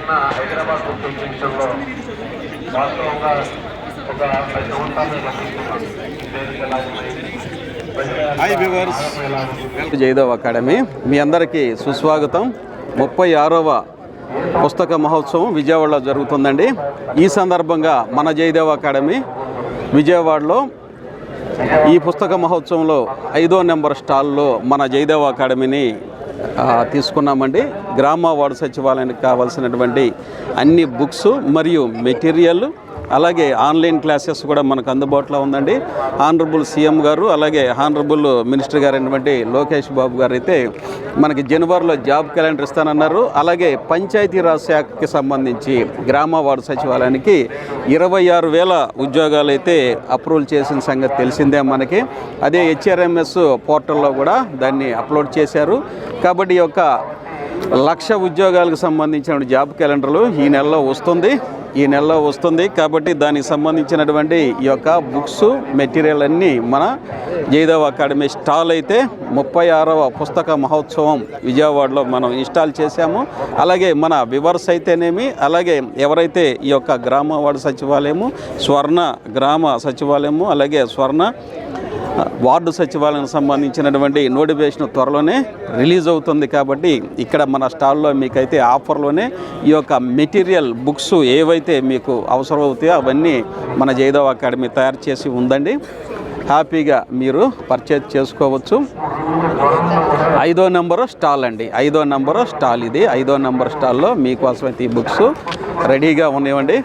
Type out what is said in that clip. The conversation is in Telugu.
మొన్న హైదరాబాద్ లో వాస్తవంగా ఒక 10 సంవత్సరాలు జయదేవ్ అకాడమీ మీ అందరికీ సుస్వాగతం. 36వ పుస్తక మహోత్సవం విజయవాడలో జరుగుతుందండి. ఈ సందర్భంగా మన జయదేవ్ అకాడమీ విజయవాడలో ఈ పుస్తక మహోత్సవంలో 5వ నెంబర్ స్టాల్లో మన జయదేవ్ అకాడమీని తీసుకున్నామండి. గ్రామ వార్డు సచివాలయానికి కావాల్సినటువంటి అన్ని బుక్స్ మరియు మెటీరియల్, అలాగే ఆన్లైన్ క్లాసెస్ కూడా మనకు అందుబాటులో ఉందండి. ఆనరబుల్ సీఎం గారు అలాగే ఆనరబుల్ మినిస్టర్ గారు అయినటువంటి లోకేష్ బాబు గారు అయితే మనకి జనవరిలో జాబ్ క్యాలెండర్ ఇస్తానన్నారు. అలాగే పంచాయతీరాజ్ శాఖకి సంబంధించి గ్రామ వార్డు సచివాలయానికి 26,000 ఉద్యోగాలు అయితే అప్రూవల్ చేసిన సంగతి తెలిసిందే మనకి. అదే హెచ్ఆర్ఎంఎస్ పోర్టల్లో కూడా దాన్ని అప్లోడ్ చేశారు. కాబట్టి ఈ యొక్క 1,00,000 ఉద్యోగాలకు సంబంధించిన జాబ్ క్యాలెండర్లు ఈ నెలలో వస్తుంది. కాబట్టి దానికి సంబంధించినటువంటి ఈ యొక్క బుక్స్ మెటీరియల్ అన్నీ మన జయదేవ్ అకాడమీ స్టాల్ అయితే 36వ పుస్తక మహోత్సవం విజయవాడలో మనం ఇన్స్టాల్ చేశాము. అలాగే మన వివర్స్ అయితేనేమి, అలాగే ఎవరైతే ఈ యొక్క గ్రామ వార్డు సచివాలయము, స్వర్ణ గ్రామ సచివాలయము, అలాగే స్వర్ణ వార్డు సచివాలయానికి సంబంధించినటువంటి నోటిఫికేషన్ త్వరలోనే రిలీజ్ అవుతుంది. కాబట్టి ఇక్కడ మన స్టాల్లో మీకైతే ఆఫర్లోనే ఈ యొక్క మెటీరియల్ బుక్స్ ఏవైతే మీకు అవసరం అవుతాయో అవన్నీ మన జయదేవ్ అకాడమీ తయారు చేసి ఉందండి. హ్యాపీగా మీరు పర్చేజ్ చేసుకోవచ్చు. 5వ నెంబరు స్టాల్ అండి. 5వ నెంబరు స్టాల్ ఇది. 5వ నెంబర్ స్టాల్లో మీకోసమైతే ఈ బుక్స్ రెడీగా ఉన్నాయండి.